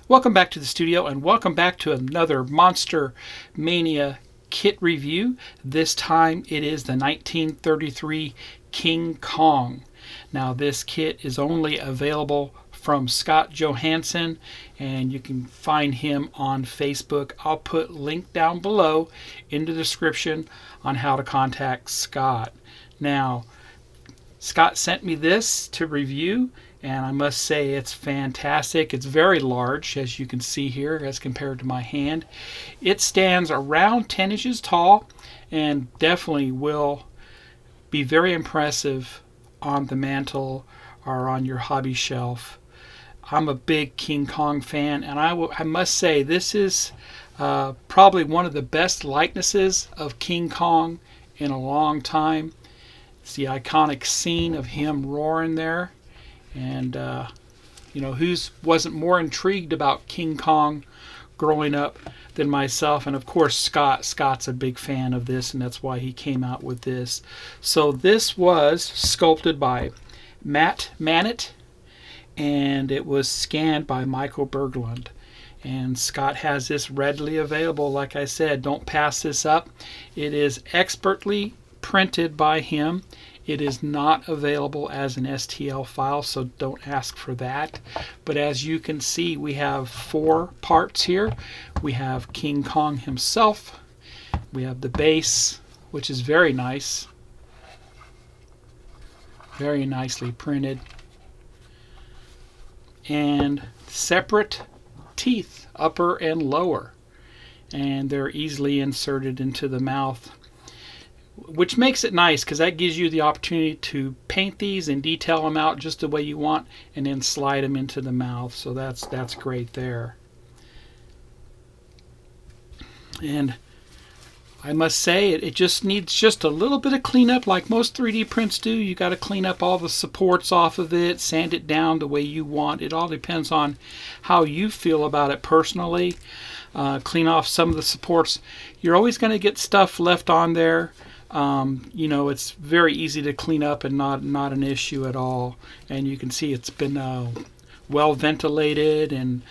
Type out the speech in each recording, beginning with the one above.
Welcome back to the studio, and welcome back to another Monster Mania kit review. This time it is the 1933 King Kong. Now this kit is only available from Scott Johansen, and you can find him on Facebook. I'll put link down below in the description on how to contact Scott. Now, Scott sent me this to review, and I must say it's fantastic. It's very large, as you can see here, as compared to my hand. It stands around 10 inches tall and definitely will be very impressive on the mantle or on your hobby shelf. I'm a big King Kong fan, and I must say this is probably one of the best likenesses of King Kong in a long time. It's the iconic scene of him roaring there. And, who wasn't more intrigued about King Kong growing up than myself? And, of course, Scott's a big fan of this, and that's why he came out with this. So this was sculpted by Matt Mannett, and it was scanned by Michael Berglund. And Scott has this readily available. Like I said, don't pass this up. It is expertly printed by him. It is not available as an STL file, so don't ask for that. But as you can see, we have 4 parts here. We have King Kong himself. We have the base, which is very nice. Very nicely printed. And separate teeth, upper and lower. And they're easily inserted into the mouth, which makes it nice because that gives you the opportunity to paint these and detail them out just the way you want and then slide them into the mouth. So that's great there. And I must say it just needs just a little bit of cleanup, like most 3D prints do. You got to clean up all the supports off of it, sand it down the way you want. It all depends on how you feel about it personally. Clean off some of the supports. You're always going to get stuff left on there. It's very easy to clean up and not an issue at all. And you can see it's been well ventilated and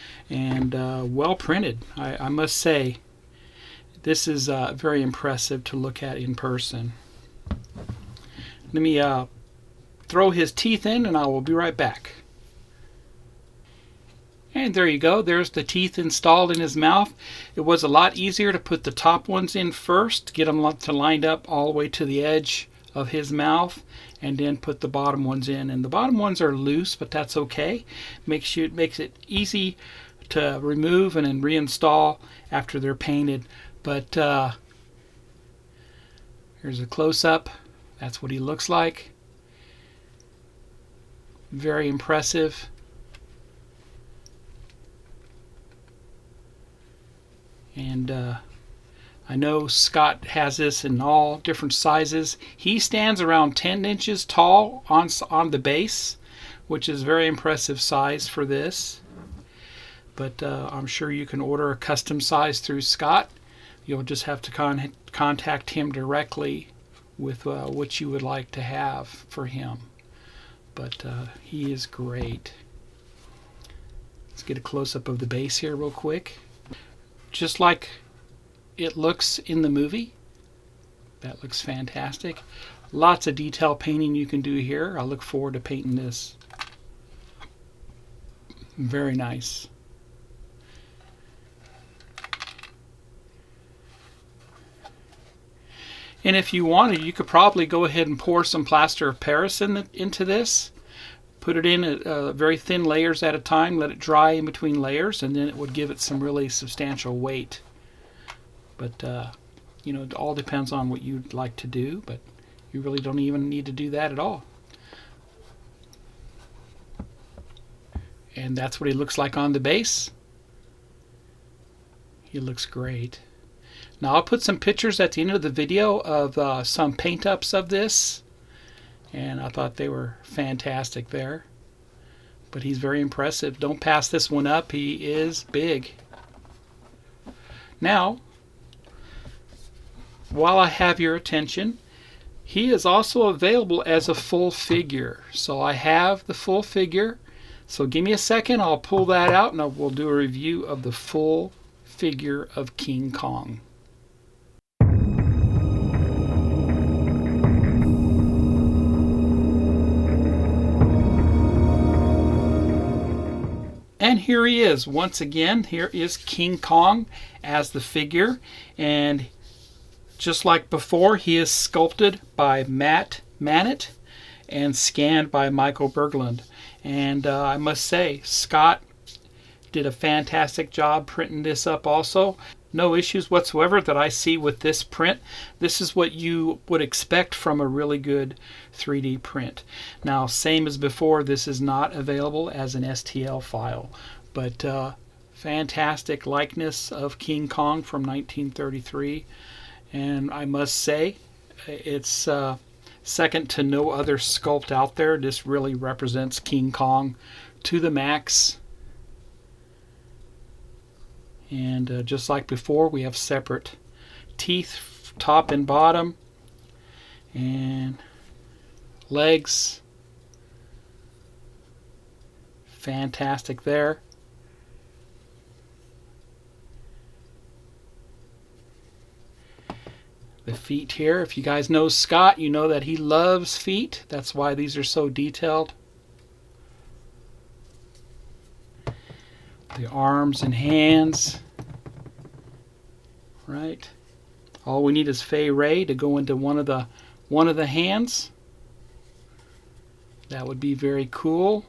well printed. I must say this is very impressive to look at in person. Let me throw his teeth in, and I will be right back. And there you go. There's the teeth installed in his mouth. It was a lot easier to put the top ones in first, get them to lined up all the way to the edge of his mouth, and then put the bottom ones in. And the bottom ones are loose, but that's okay. Makes it easy to remove and then reinstall after they're painted. But here's a close-up. That's what he looks like. Very impressive. And I know Scott has this in all different sizes. He stands around 10 inches tall on the base, which is very impressive size for this. But I'm sure you can order a custom size through Scott. You'll just have to contact him directly with what you would like to have for him. But he is great. Let's get a close-up of the base here real quick. Just like it looks in the movie. That looks fantastic. Lots of detail painting you can do here. I look forward to painting this. Very nice. And if you wanted, you could probably go ahead and pour some plaster of Paris into this. Put it in very thin layers at a time, let it dry in between layers, and then it would give it some really substantial weight. But, it all depends on what you'd like to do, but you really don't even need to do that at all. And that's what he looks like on the base. He looks great. Now I'll put some pictures at the end of the video of some paint-ups of this. And I thought they were fantastic there. But he's very impressive. Don't pass this one up. He is big. Now, while I have your attention, he is also available as a full figure. So I have the full figure. So give me a second, I'll pull that out and we'll do a review of the full figure of King Kong. And here he is once again. Here is King Kong as the figure, and just like before, he is sculpted by Matt Mannett and scanned by Michael Berglund. And I must say, Scott did a fantastic job printing this up also. No issues whatsoever that I see with this print. This is what you would expect from a really good 3D print. Now, same as before, this is not available as an STL file, but fantastic likeness of King Kong from 1933. And I must say, it's second to no other sculpt out there. This really represents King Kong to the max. And just like before, we have separate teeth, top and bottom, and legs. Fantastic there. The feet here, if you guys know Scott, you know that he loves feet. That's why these are so detailed. The arms and hands, right? All we need is Fay Ray to go into one of the hands. That would be very cool.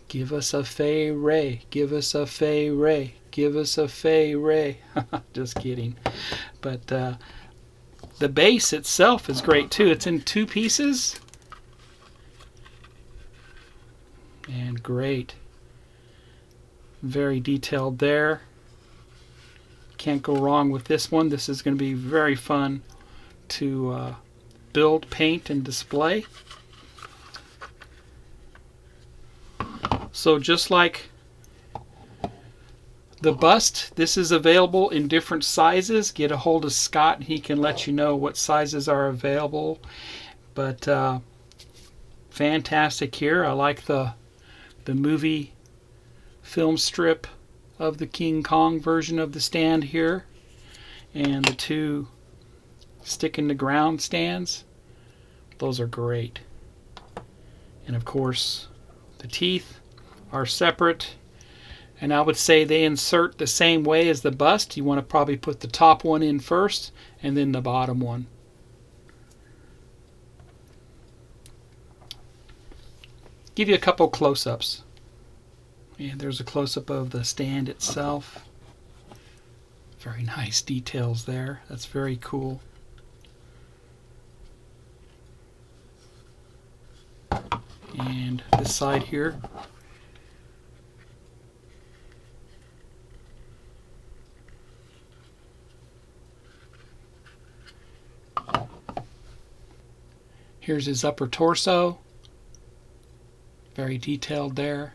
Give us a Fay Ray. Give us a Fay Ray. Give us a Fay Ray. Just kidding. But the base itself is great too. It's in 2 pieces. And great. Very detailed there. Can't go wrong with this one. This is going to be very fun to build, paint, and display. So just like the bust, this is available in different sizes. Get a hold of Scott and he can let you know what sizes are available. But fantastic here. I like the movie film strip of the King Kong version of the stand here, and the 2 stick in the ground stands. Those are great. And of course the teeth are separate, and I would say they insert the same way as the bust. You want to probably put the top one in first and then the bottom one. Give you a couple close-ups. And there's a close-up of the stand itself. Very nice details there. That's very cool. And this side here. Here's his upper torso. Very detailed there.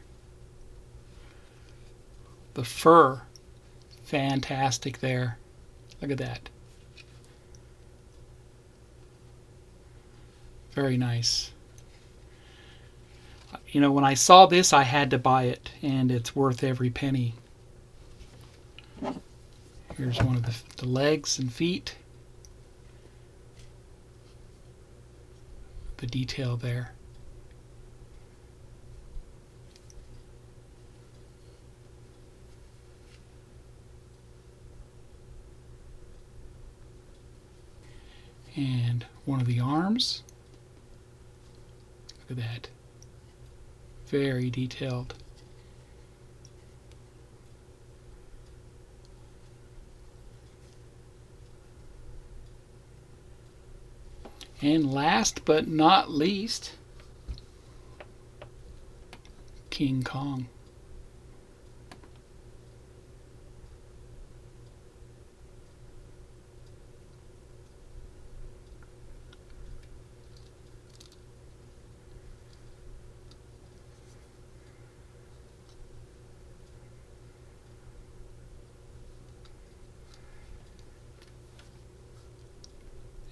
The fur, fantastic there. Look at that. Very nice. You know, when I saw this, I had to buy it, and it's worth every penny. Here's one of the legs and feet. The detail there. And one of the arms. Look at that. Very detailed. And last but not least, King Kong.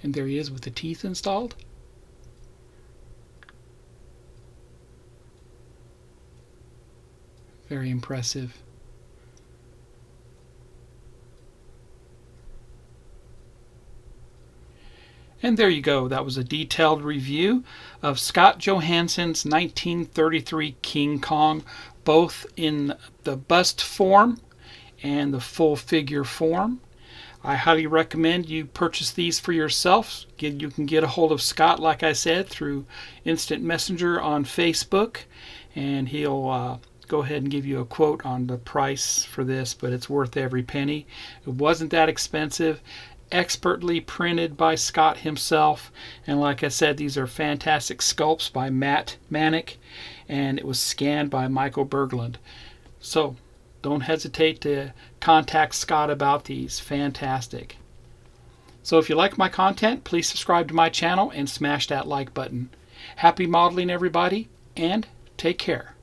And there he is with the teeth installed. Very impressive. And there you go. That was a detailed review of Scott Johansen's 1933 King Kong, both in the bust form and the full figure form. I highly recommend you purchase these for yourself. You can get a hold of Scott, like I said, through Instant Messenger on Facebook, and he'll go ahead and give you a quote on the price for this, but it's worth every penny. It wasn't that expensive. Expertly printed by Scott himself, and like I said, these are fantastic sculpts by Matt Manick, and it was scanned by Michael Berglund. So don't hesitate to contact Scott about these. Fantastic. So if you like my content, please subscribe to my channel and smash that like button. Happy modeling, everybody, and take care.